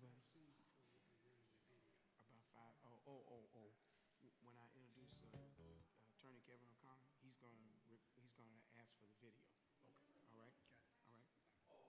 ahead. About five. When I introduce Attorney Kevin O'Connor, he's gonna ask for the video. All right. All right.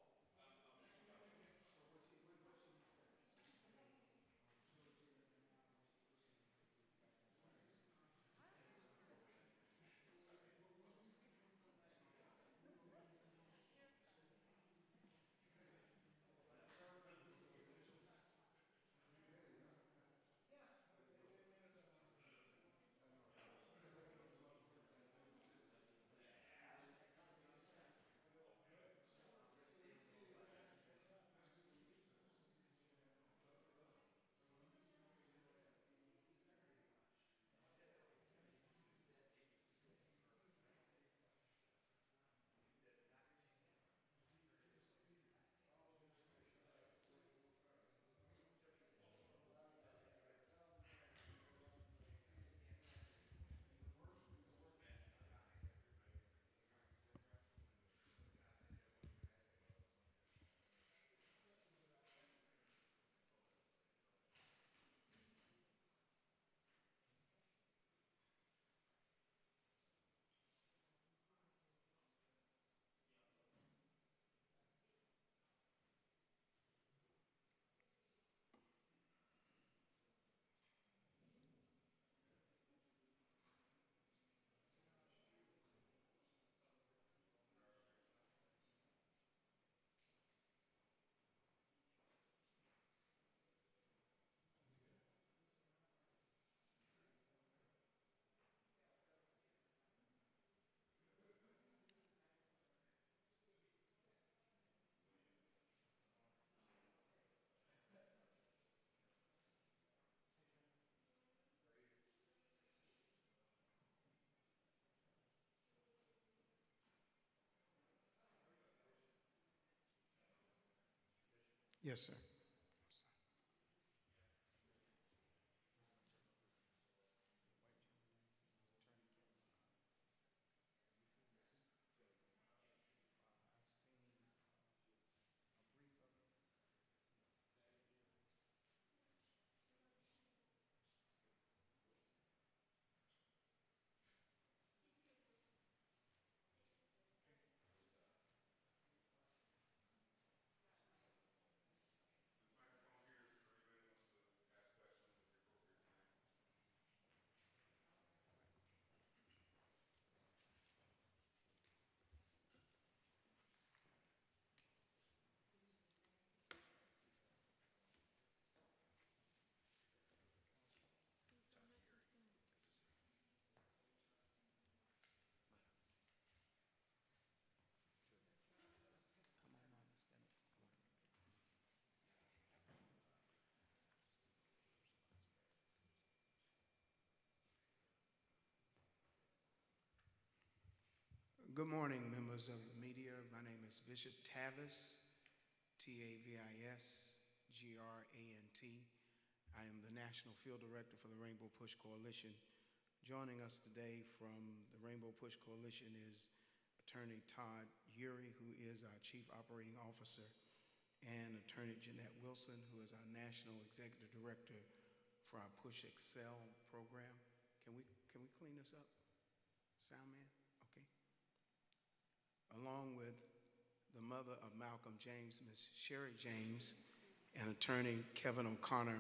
Yes, sir. Good morning, members of the media. My name is Bishop Tavis, Tavis, Grant. I am the National Field Director for the Rainbow Push Coalition. Joining us today from the Rainbow Push Coalition is Attorney Todd Urey, who is our Chief Operating Officer, and Attorney Jeanette Wilson, who is our National Executive Director for our Push Excel program. Can we clean this up? Sound man? Okay. Along with the mother of Malcolm James, Ms. Sherry James, and Attorney Kevin O'Connor,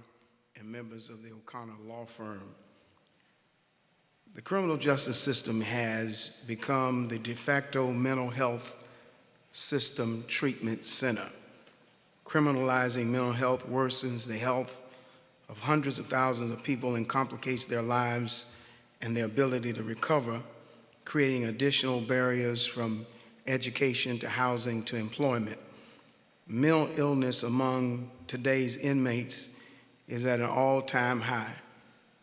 and members of the O'Connor Law Firm. The criminal justice system has become the de facto mental health system treatment center. Criminalizing mental health worsens the health of hundreds of thousands of people and complicates their lives and their ability to recover, creating additional barriers from education to housing to employment. Mental illness among today's inmates is at an all-time high.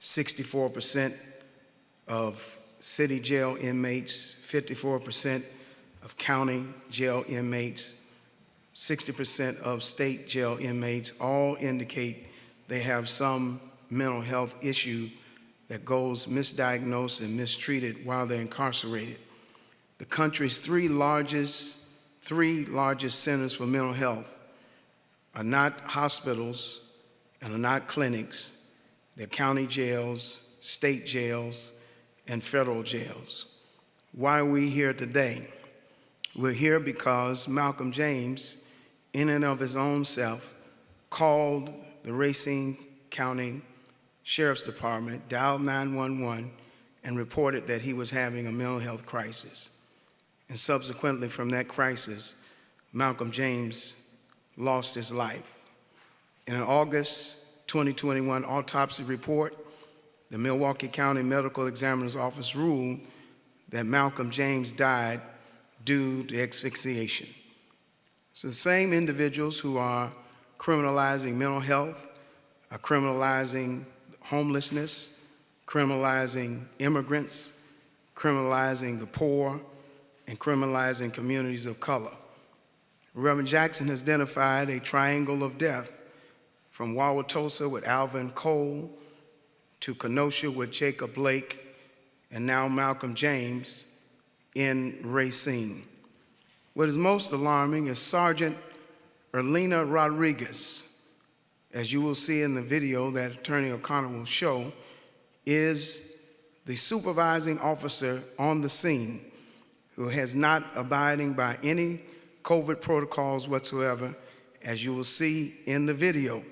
64% of city jail inmates, 54% of county jail inmates, 60% of state jail inmates all indicate they have some mental health issue that goes misdiagnosed and mistreated while they're incarcerated. The country's three largest centers for mental health are not hospitals, and are not clinics. They're county jails, state jails, and federal jails. Why are we here today? We're here because Malcolm James, in and of his own self, called the Racine County Sheriff's Department, dialed 911, and reported that he was having a mental health crisis. And subsequently from that crisis, Malcolm James lost his life. In an August 2021 autopsy report, the Milwaukee County Medical Examiner's Office ruled that Malcolm James died due to asphyxiation. So the same individuals who are criminalizing mental health are criminalizing homelessness, criminalizing immigrants, criminalizing the poor, and criminalizing communities of color. Reverend Jackson has identified a triangle of death from Wauwatosa with Alvin Cole to Kenosha with Jacob Blake, and now Malcolm James in Racine. What is most alarming is Sergeant Erlina Rodriguez, as you will see in the video that Attorney O'Connor will show, is the supervising officer on the scene who has not abiding by any COVID protocols whatsoever, as you will see in the video,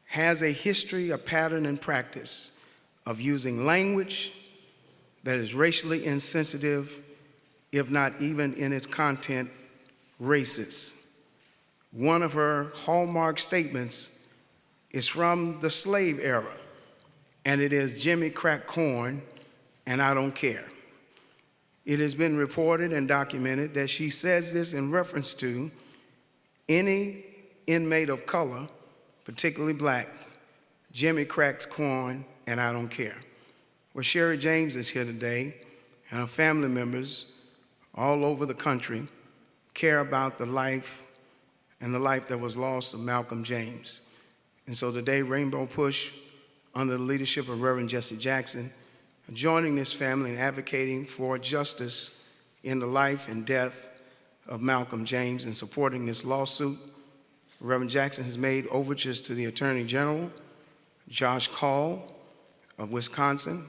has a history, a pattern, and practice of using language that is racially insensitive, if not even in its content, racist. One of her hallmark statements is from the slave era, and it is Jimmy crack corn, and I don't care. It has been reported and documented that she says this in reference to any inmate of color, particularly black, Jimmy cracks corn, and I don't care. Well, Sherry James is here today, and her family members all over the country care about the life and the life that was lost of Malcolm James. And so today, Rainbow Push, under the leadership of Reverend Jesse Jackson, are joining this family in advocating for justice in the life and death of Malcolm James and supporting this lawsuit. Reverend Jackson has made overtures to the Attorney General, Josh Call of Wisconsin,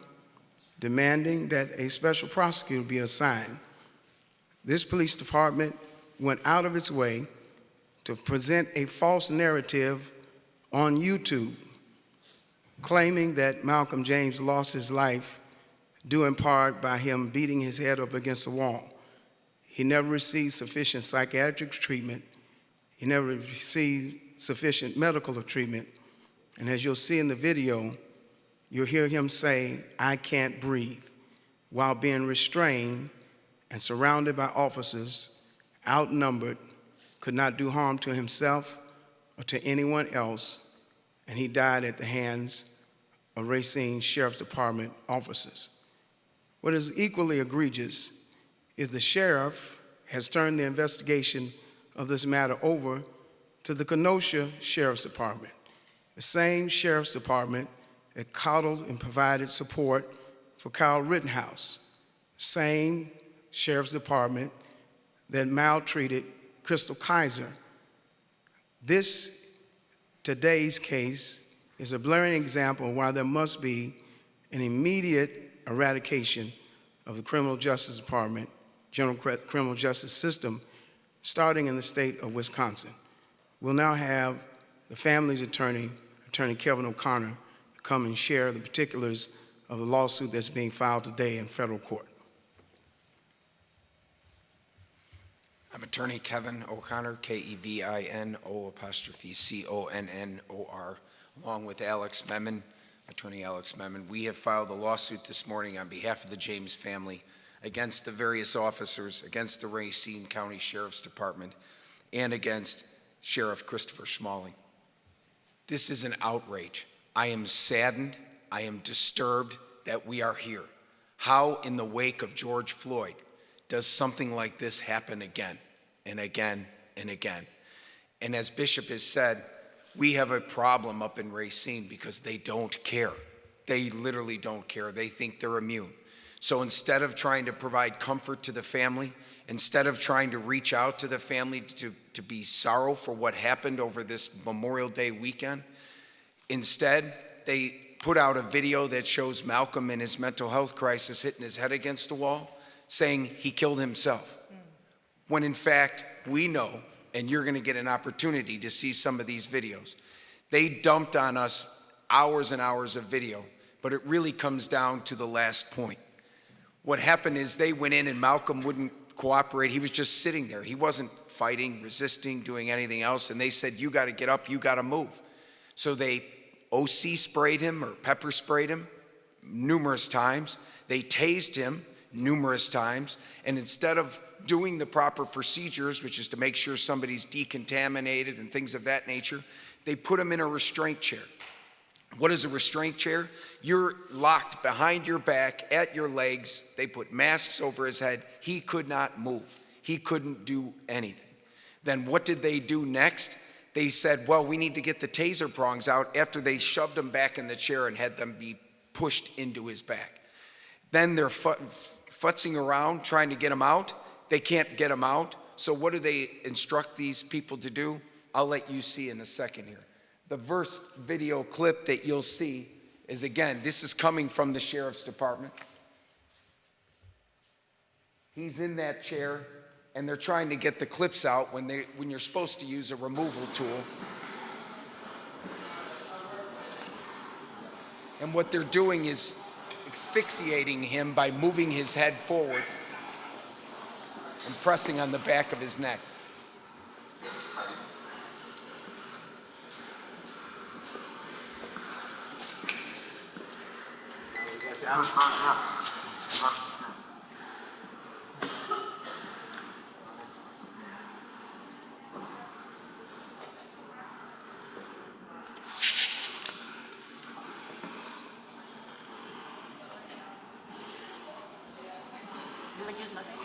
demanding that a special prosecutor be assigned. This police department went out of its way to present a false narrative on YouTube, claiming that Malcolm James lost his life due in part by him beating his head up against a wall. He never received sufficient psychiatric treatment. He never received sufficient medical treatment. And as you'll see in the video, you'll hear him say, "I can't breathe," while being restrained and surrounded by officers, outnumbered, could not do harm to himself or to anyone else, and he died at the hands of Racine Sheriff Department officers. What is equally egregious is the sheriff has turned the investigation of this matter over to the Kenosha Sheriff's Department, the same Sheriff's Department that coddled and provided support for Kyle Rittenhouse, same Sheriff's Department that maltreated Crystal Kaiser. Today's case is a blaring example of why there must be an immediate eradication of the criminal justice department, general criminal justice system, starting in the state of Wisconsin. We'll now have the family's attorney, Attorney Kevin O'Connor, come and share the particulars of the lawsuit that's being filed today in federal court. I'm Attorney Kevin O'Connor, Kevino_Connor, along with Alex Memon, Attorney Alex Memon. We have filed a lawsuit this morning on behalf of the James family against the various officers, against the Racine County Sheriff's Department, and against Sheriff Christopher Schmalling. This is an outrage. I am saddened, I am disturbed that we are here. How in the wake of George Floyd does something like this happen again and again and again? And as Bishop has said, we have a problem up in Racine because they don't care. They literally don't care. They think they're immune. So instead of trying to provide comfort to the family, instead of trying to reach out to the family to be sorrow for what happened over this Memorial Day weekend, Instead, they put out a video that shows Malcolm in his mental health crisis hitting his head against the wall, saying he killed himself. When in fact, we know, and you're gonna get an opportunity to see some of these videos. They dumped on us hours and hours of video, but it really comes down to the last point. What happened is they went in and Malcolm wouldn't cooperate. He was just sitting there. He wasn't fighting, resisting, doing anything else. And they said, you gotta get up, you gotta move. So they OC sprayed him or pepper sprayed him numerous times. They tased him numerous times. And instead of doing the proper procedures, which is to make sure somebody's decontaminated and things of that nature, they put him in a restraint chair. What is a restraint chair? You're locked behind your back, at your legs. They put masks over his head. He could not move. He couldn't do anything. Then what did they do next? They said, well, we need to get the taser prongs out, after they shoved him back in the chair and had them be pushed into his back. Then they're futzing around trying to get him out. They can't get him out. So what do they instruct these people to do? I'll let you see in a second here. The first video clip that you'll see is, again, this is coming from the Sheriff's Department. He's in that chair, and they're trying to get the clips out when you're supposed to use a removal tool. And what they're doing is asphyxiating him by moving his head forward and pressing on the back of his neck. You would use nothing?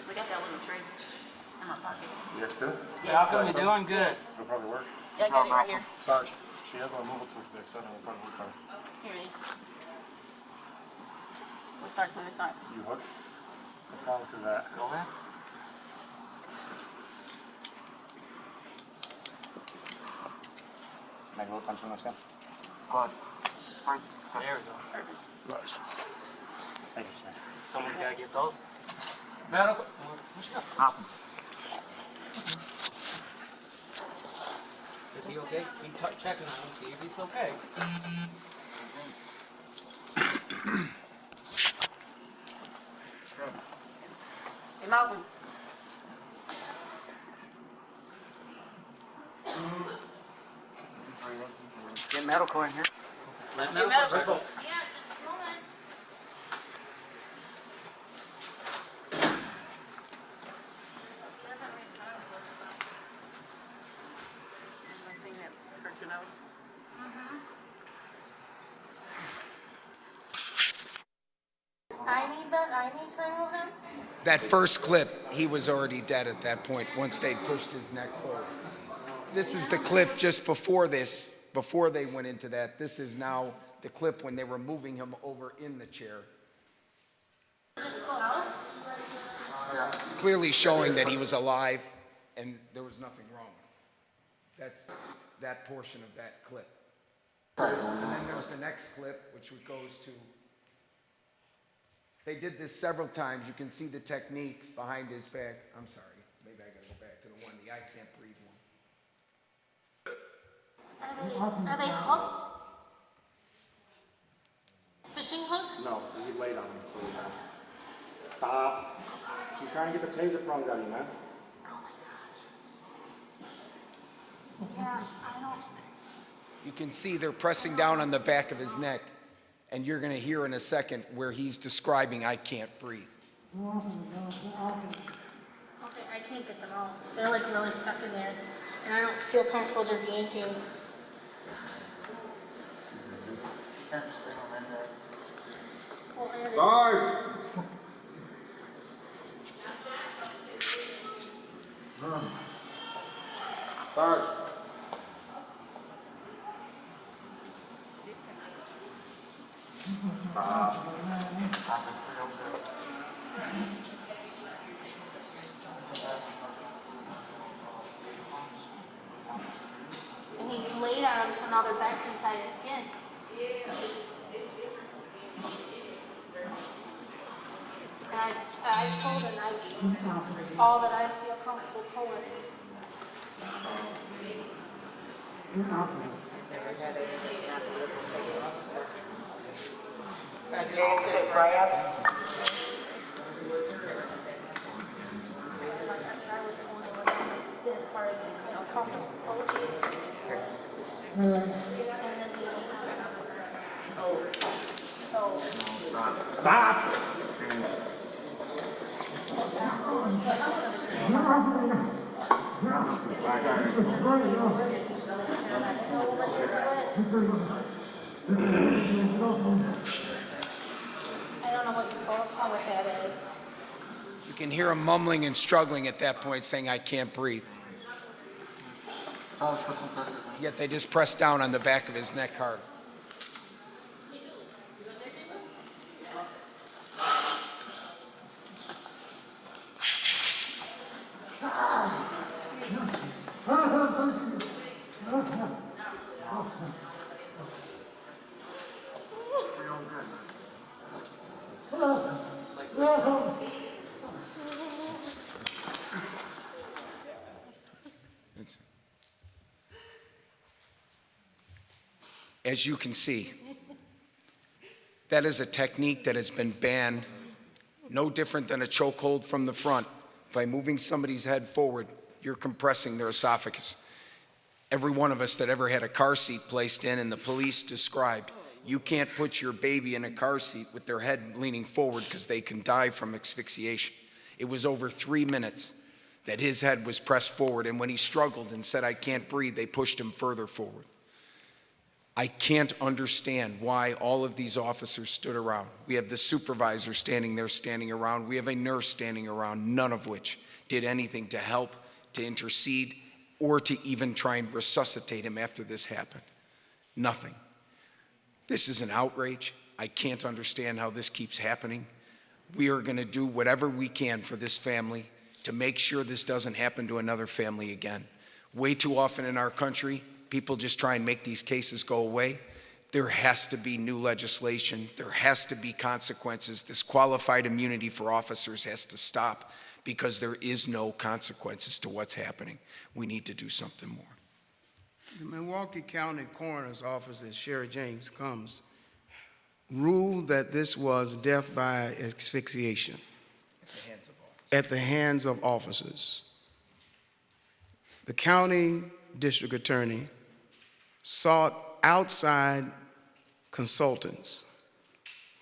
We got that little tray in my pocket. You guys do? Yeah, how come you doing good? It'll probably work. Yeah, I got it right here. Sarge, she has a removal tool fix. I don't know, it'll probably work fine. Here it is. We'll start from this side. You hook? Let's go through that. Go ahead. Make a little punch on this guy. Good. There we go. Perfect. Nice. Thank you, sir. Someone's got to get those. Medical. What you got? Is he okay? We checking on him, see if he's okay. Hey, Malcolm. Get medical in here. Let Get medical. medical. Yeah, just a moment. Doesn't restart. There's one thing that hurt your nose. I need to remove him? That first clip, he was already dead at that point once they pushed his neck forward. This is the clip just before this, before they went into that. This is now the clip when they were moving him over in the chair. Just pull out? Clearly showing that he was alive and there was nothing wrong. That's that portion of that clip. And then there's the next clip, which goes to, they did this several times. You can see the technique behind his back. I'm sorry, maybe I gotta go back to the one, the I can't breathe one. Are they hooked? Fishing hook? No, you laid on him for the time. Stop. She's trying to get the taser prongs out of you, man. Yeah, I don't. You can see they're pressing down on the back of his neck, and you're gonna hear in a second where he's describing, I can't breathe. Okay, I can't get them off. They're like really stuck in there. And I don't feel comfortable just yanking. Sarge! Sarge! And he laid all that I feel comfortable pulling. As far as comfortable approaches. And then the Stop! I don't know what that is. You can hear him mumbling and struggling at that point, saying, I can't breathe. Fellas, put some pressure on him. Yet they just press down on the back of his neck hard. As you can see, that is a technique that has been banned, no different than a chokehold from the front. By moving somebody's head forward, you're compressing their esophagus. Every one of us that ever had a car seat placed in, and the police described, you can't put your baby in a car seat with their head leaning forward because they can die from asphyxiation. It was over 3 minutes that his head was pressed forward, and when he struggled and said, I can't breathe, they pushed him further forward. I can't understand why all of these officers stood around. We have the supervisor standing there, standing around. We have a nurse standing around, none of which did anything to help, to intercede, or to even try and resuscitate him after this happened. Nothing. This is an outrage. I can't understand how this keeps happening. We are going to do whatever we can for this family to make sure this doesn't happen to another family again. Way too often in our country, people just try and make these cases go away. There has to be new legislation. There has to be consequences. This qualified immunity for officers has to stop because there is no consequences to what's happening. We need to do something more. The Milwaukee County Coroner's Office, as Sheriff James comes, ruled that this was death by asphyxiation at the hands of officers. The county district attorney sought outside consultants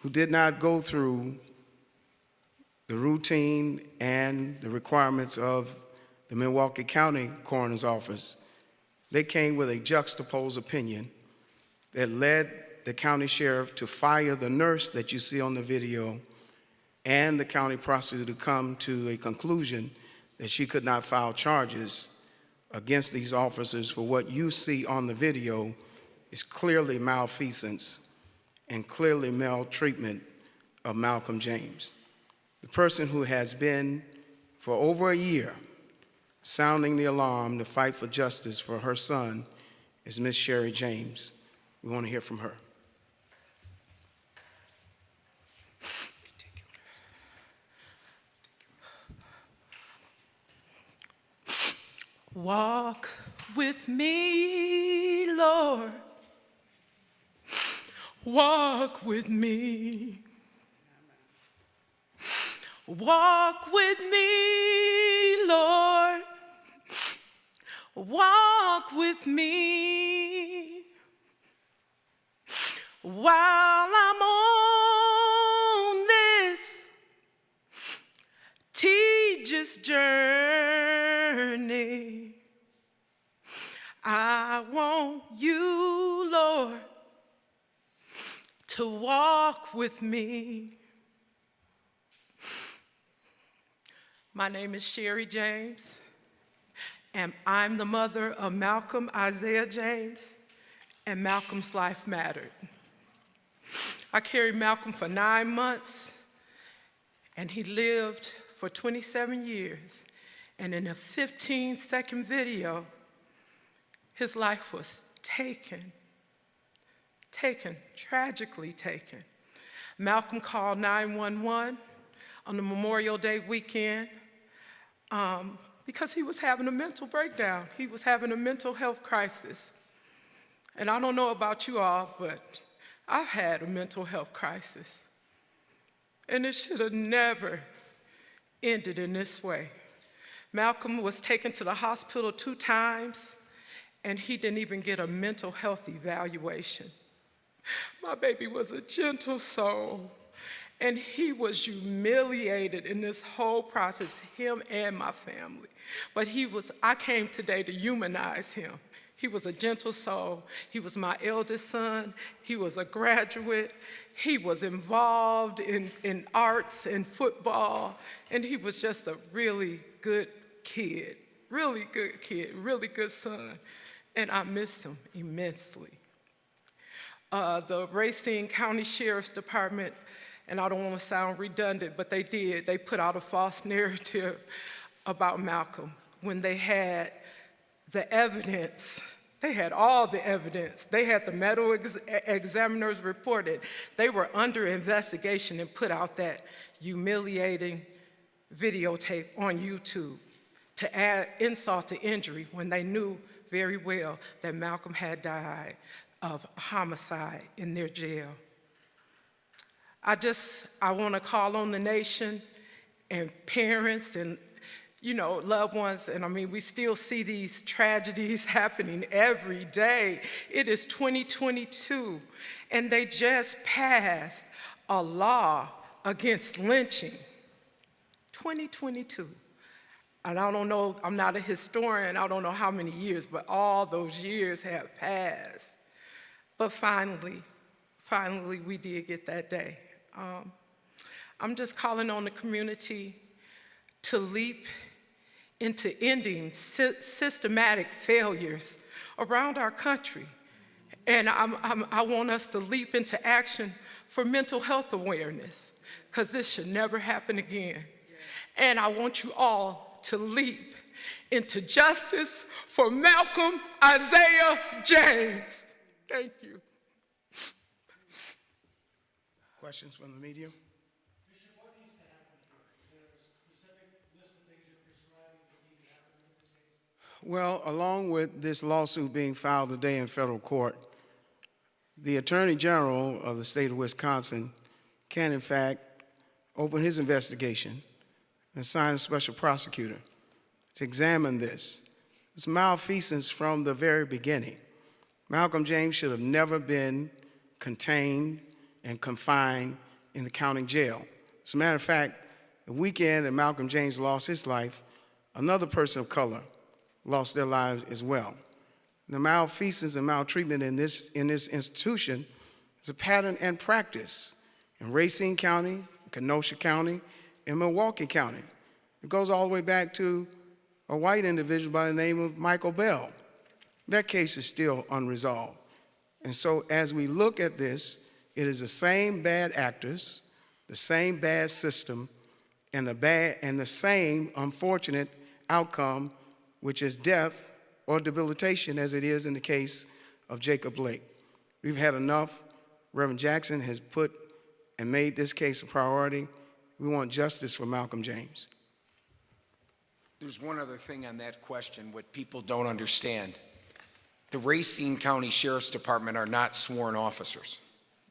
who did not go through the routine and the requirements of the Milwaukee County Coroner's Office. They came with a juxtaposed opinion that led the county sheriff to fire the nurse that you see on the video and the county prosecutor to come to a conclusion that she could not file charges against these officers for what you see on the video is clearly malfeasance and clearly maltreatment of Malcolm James. The person who has been for over a year sounding the alarm to fight for justice for her son is Miss Sherry James. We want to hear from her. Walk with me, Lord. Walk with me. Walk with me, Lord. Walk with me. While I'm on this tedious journey, I want you, Lord, to walk with me. My name is Sherry James, and I'm the mother of Malcolm Isaiah James, and Malcolm's life mattered. I carried Malcolm for 9 months, and he lived for 27 years. And in a 15-second video, his life was taken, tragically taken. Malcolm called 911 on the Memorial Day weekend because he was having a mental breakdown. He was having a mental health crisis. And I don't know about you all, but I've had a mental health crisis. And it should have never ended in this way. Malcolm was taken to the hospital 2 times, and he didn't even get a mental health evaluation. My baby was a gentle soul, and he was humiliated in this whole process, him and my family. But I came today to humanize him. He was a gentle soul. He was my eldest son. He was a graduate. He was involved in arts and football, and he was just a really good kid, really good son, and I missed him immensely. The Racine County Sheriff Department, and I don't want to sound redundant, but they put out a false narrative about Malcolm when they had the evidence. They had all the evidence. They had the medical examiners reported. They were under investigation and put out that humiliating videotape on YouTube to add insult to injury when they knew very well that Malcolm had died of homicide in their jail. I want to call on the nation and parents and loved ones, and I mean, we still see these tragedies happening every day. It is 2022, and they just passed a law against lynching. 2022. And I don't know, I'm not a historian, I don't know how many years, but all those years have passed. But finally, we did get that day. I'm just calling on the community to leap into ending systematic failures around our country. And I want us to leap into action for mental health awareness, because this should never happen again. And I want you all to leap into justice for Malcolm Isaiah James. Thank you. Questions from the media? Bishop, what needs to happen here? Is there a specific list of things you're prescribing that need to happen in this case? Well, along with this lawsuit being filed today in federal court, the Attorney General of the state of Wisconsin can, in fact, open his investigation and assign a special prosecutor to examine this. It's malfeasance from the very beginning. Malcolm James should have never been contained and confined in the county jail. As a matter of fact, the weekend that Malcolm James lost his life, another person of color lost their lives as well. The malfeasance and maltreatment in this institution is a pattern and practice in Racine County, Kenosha County, and Milwaukee County. It goes all the way back to a white individual by the name of Michael Bell. That case is still unresolved. And so as we look at this, it is the same bad actors, the same bad system, and the same unfortunate outcome, which is death or debilitation, as it is in the case of Jacob Blake. We've had enough. Reverend Jackson has put and made this case a priority. We want justice for Malcolm James. There's one other thing on that question, what people don't understand. The Racine County Sheriff's Department are not sworn officers.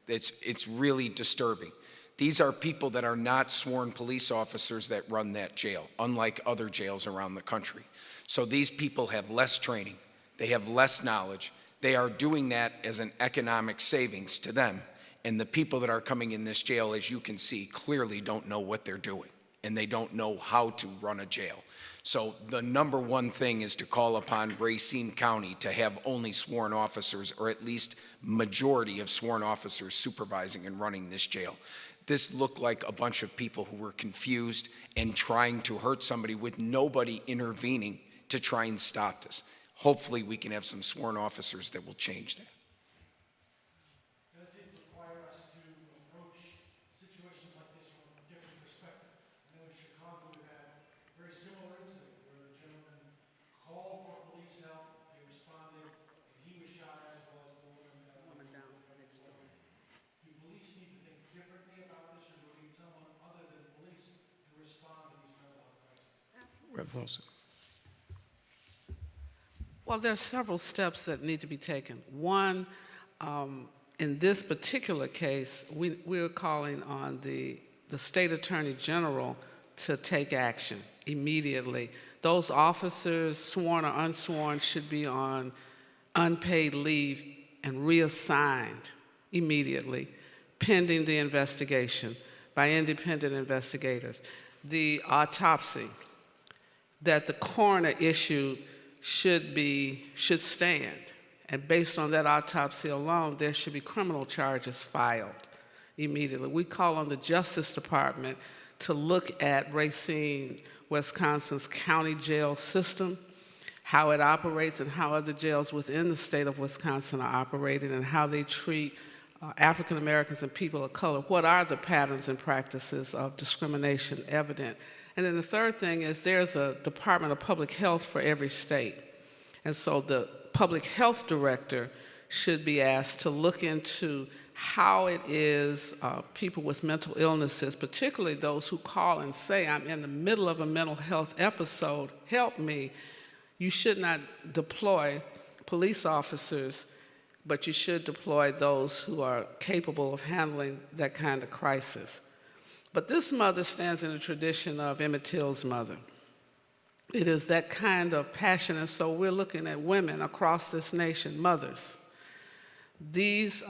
It's really disturbing. These are people that are not sworn police officers that run that jail, unlike other jails around the country. So these people have less training, they have less knowledge, they are doing that as an economic savings to them. And the people that are coming in this jail, as you can see, clearly don't know what they're doing, and they don't know how to run a jail. So the number one thing is to call upon Racine County to have only sworn officers, or at least majority of sworn officers supervising and running this jail. This looked like a bunch of people who were confused and trying to hurt somebody with nobody intervening to try and stop this. Hopefully we can have some sworn officers that will change that. Does it require us to approach situations like this from a different perspective? I know in Chicago we've had a very similar incident where the gentleman called for police help, they responded, and he was shot as well as the woman down. Do police need to think differently about this, or do we need someone other than police to respond to these mental health crises? Reverend Wilson. Well, there are several steps that need to be taken. One, in this particular case, we're calling on the State Attorney General to take action immediately. Those officers, sworn or unsworn, should be on unpaid leave and reassigned immediately, pending the investigation by independent investigators. The autopsy that the coroner issued should stand. And based on that autopsy alone, there should be criminal charges filed immediately. We call on the Justice Department to look at Racine, Wisconsin's county jail system, how it operates and how other jails within the state of Wisconsin are operating and how they treat African Americans and people of color. What are the patterns and practices of discrimination evident? And then the third thing is there's a Department of Public Health for every state. And so the public health director should be asked to look into how it is people with mental illnesses, particularly those who call and say, I'm in the middle of a mental health episode, help me. You should not deploy police officers, but you should deploy those who are capable of handling that kind of crisis. But this mother stands in the tradition of Emmett Till's mother. It is that kind of passion, and so we're looking at women across this nation, mothers. These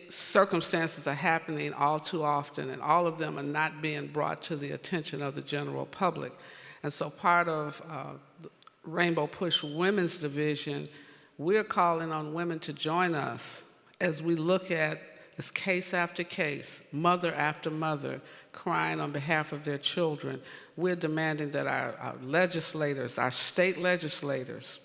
circumstances are happening all too often, and all of them are not being brought to the attention of the general public. And so part of the Rainbow Push Women's Division, we're calling on women to join us as we look at this case after case, mother after mother, crying on behalf of their children. We're demanding that our legislators, our state legislators,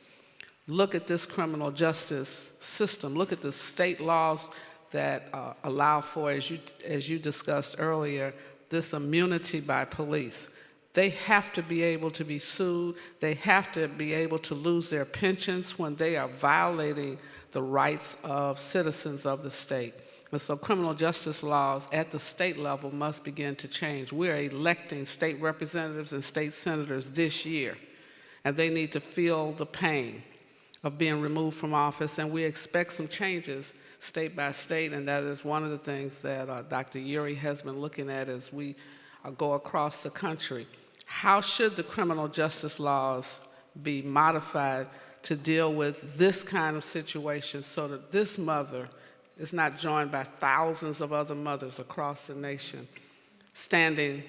look at this criminal justice system, look at the state laws that allow for, as you discussed earlier, this immunity by police. They have to be able to be sued. They have to be able to lose their pensions when they are violating the rights of citizens of the state. And so criminal justice laws at the state level must begin to change. We're electing state representatives and state senators this year, and they need to feel the pain of being removed from office, and we expect some changes state by state, and that is one of the things that Dr. Uri has been looking at as we go across the country. How should the criminal justice laws be modified to deal with this kind of situation so that this mother is not joined by thousands of other mothers across the nation standing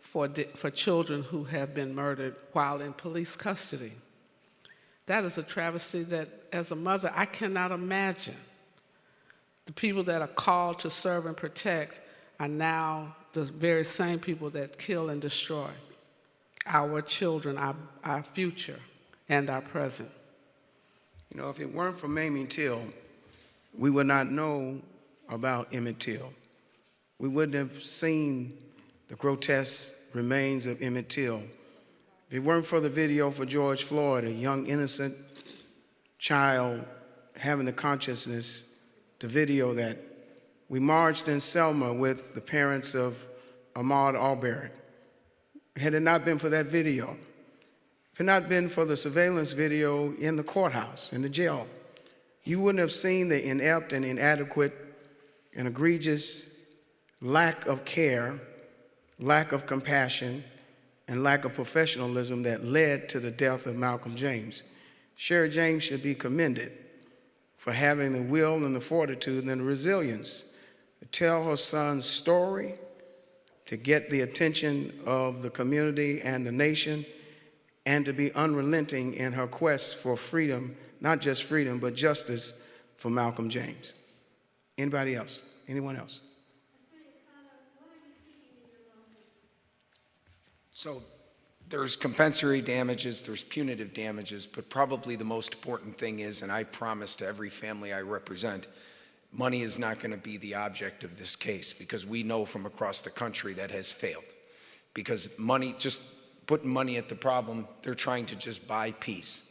for children who have been murdered while in police custody? That is a travesty that, as a mother, I cannot imagine. The people that are called to serve and protect are now the very same people that kill and destroy our children, our future, and our present. You know, if it weren't for Mamie Till, we would not know about Emmett Till. We wouldn't have seen the grotesque remains of Emmett Till. If it weren't for the video for George Floyd, a young innocent child having the consciousness to video that, we marched in Selma with the parents of Ahmaud Arbery. Had it not been for that video, if it had not been for the surveillance video in the courthouse, in the jail, you wouldn't have seen the inept and inadequate and egregious lack of care, lack of compassion, and lack of professionalism that led to the death of Malcolm James. Sherry James should be commended for having the will and the fortitude and the resilience to tell her son's story, to get the attention of the community and the nation, and to be unrelenting in her quest for freedom, not just freedom, but justice for Malcolm James. Anybody else? Anyone else? So there's compensatory damages, there's punitive damages, but probably the most important thing is, and I promise to every family I represent, money is not going to be the object of this case, because we know from across the country that has failed. Because money, just putting money at the problem, they're trying to just buy peace.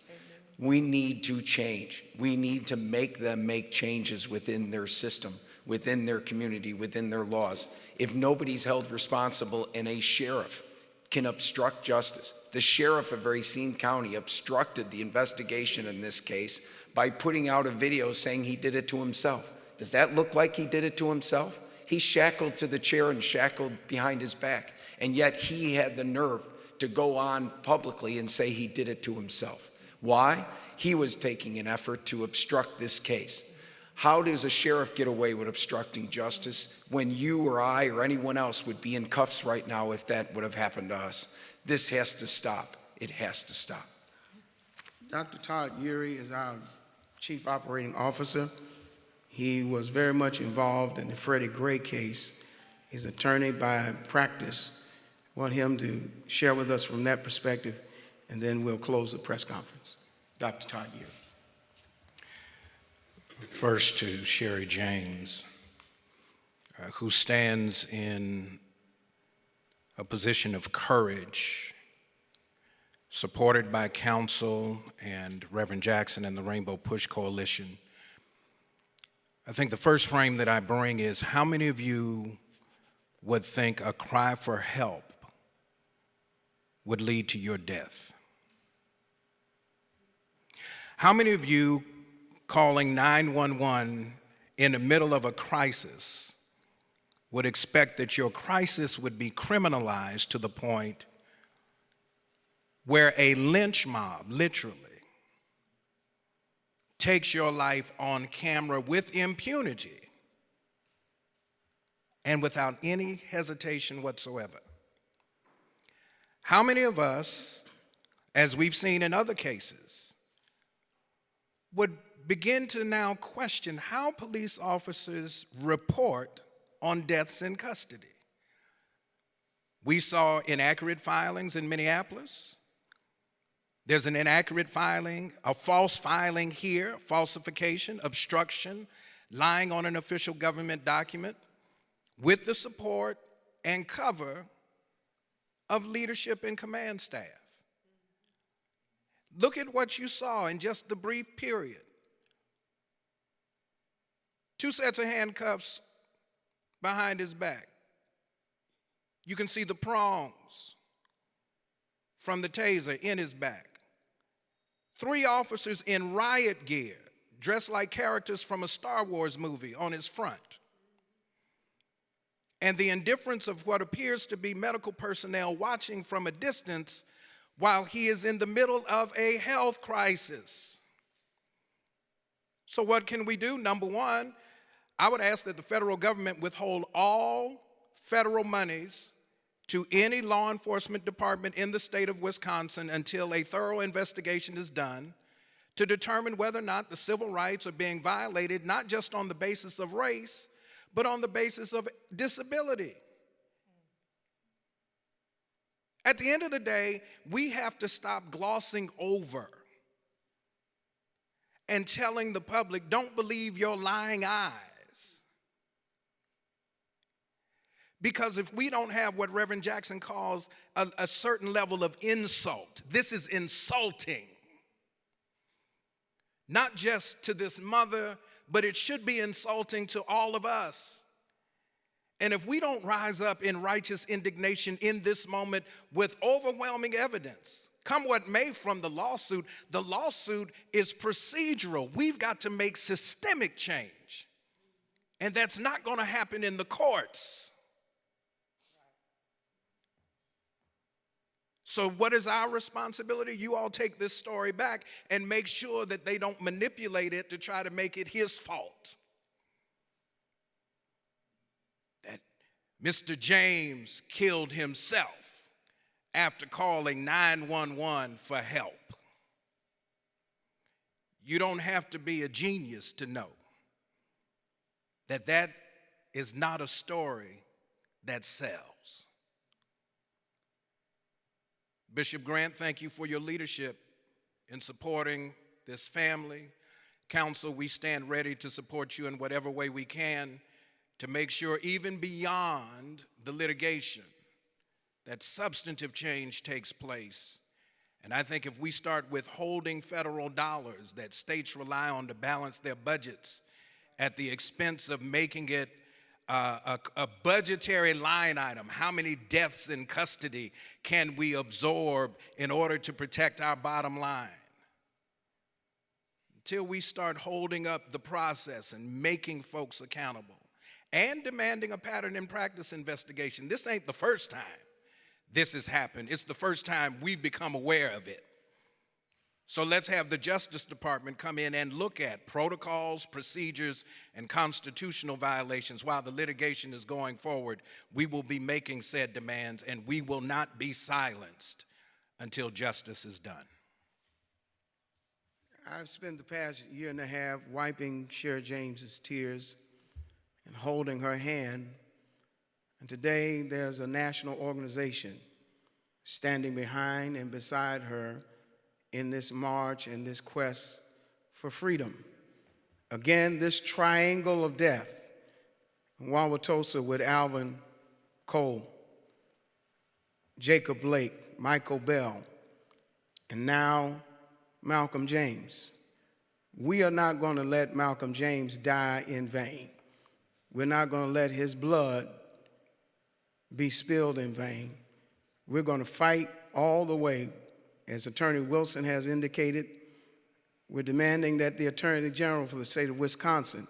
We need to change. We need to make them make changes within their system, within their community, within their laws. If nobody's held responsible and a sheriff can obstruct justice, the sheriff of Racine County obstructed the investigation in this case by putting out a video saying he did it to himself. Does that look like he did it to himself? He's shackled to the chair and shackled behind his back, and yet he had the nerve to go on publicly and say he did it to himself. Why? He was taking an effort to obstruct this case. How does a sheriff get away with obstructing justice when you or I or anyone else would be in cuffs right now if that would have happened to us? This has to stop. It has to stop. Dr. Todd Urey is our Chief Operating Officer. He was very much involved in the Freddie Gray case. He's an attorney by practice. I want him to share with us from that perspective, and then we'll close the press conference. Dr. Todd Urey. First to Sherry James, who stands in a position of courage, supported by counsel and Reverend Jackson and the Rainbow Push Coalition. I think the first frame that I bring is, how many of you would think a cry for help would lead to your death? How many of you calling 911 in the middle of a crisis would expect that your crisis would be criminalized to the point where a lynch mob, literally, takes your life on camera with impunity and without any hesitation whatsoever? How many of us, as we've seen in other cases, would begin to now question how police officers report on deaths in custody? We saw inaccurate filings in Minneapolis. There's an inaccurate filing, a false filing here, falsification, obstruction, lying on an official government document with the support and cover of leadership and command staff. Look at what you saw in just the brief period. 2 sets of handcuffs behind his back. You can see the prongs from the taser in his back. 3 officers in riot gear, dressed like characters from a Star Wars movie, on his front. And the indifference of what appears to be medical personnel watching from a distance while he is in the middle of a health crisis. So what can we do? Number one, I would ask that the federal government withhold all federal monies to any law enforcement department in the state of Wisconsin until a thorough investigation is done to determine whether or not the civil rights are being violated, not just on the basis of race, but on the basis of disability. At the end of the day, we have to stop glossing over and telling the public, don't believe your lying eyes. Because if we don't have what Reverend Jackson calls a certain level of insult, this is insulting. Not just to this mother, but it should be insulting to all of us. And if we don't rise up in righteous indignation in this moment with overwhelming evidence, come what may from the lawsuit is procedural. We've got to make systemic change. And that's not going to happen in the courts. So what is our responsibility? You all take this story back and make sure that they don't manipulate it to try to make it his fault. That Mr. James killed himself after calling 911 for help. You don't have to be a genius to know that that is not a story that sells. Bishop Grant, thank you for your leadership in supporting this family. Council, we stand ready to support you in whatever way we can to make sure, even beyond the litigation, that substantive change takes place. And I think if we start withholding federal dollars that states rely on to balance their budgets at the expense of making it a budgetary line item. How many deaths in custody can we absorb in order to protect our bottom line? Until we start holding up the process and making folks accountable and demanding a pattern and practice investigation. This ain't the first time this has happened. It's the first time we've become aware of it. So let's have the Justice Department come in and look at protocols, procedures, and constitutional violations. While the litigation is going forward, we will be making said demands, and we will not be silenced until justice is done. I've spent the past year and a half wiping Sheriff James's tears and holding her hand. And today there's a national organization standing behind and beside her in this march and this quest for freedom. Again, this triangle of death, Wauwatosa with Alvin Cole, Jacob Blake, Michael Bell, and now Malcolm James. We are not going to let Malcolm James die in vain. We're not going to let his blood be spilled in vain. We're going to fight all the way. As Attorney Wilson has indicated, we're demanding that the Attorney General for the state of Wisconsin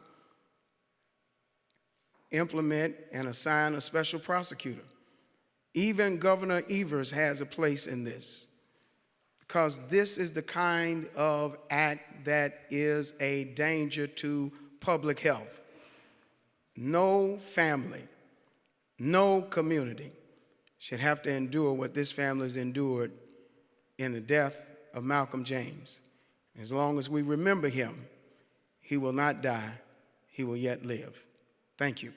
implement and assign a special prosecutor. Even Governor Evers has a place in this, because this is the kind of act that is a danger to public health. No family, no community should have to endure what this family has endured in the death of Malcolm James. As long as we remember him, he will not die, he will yet live. Thank you.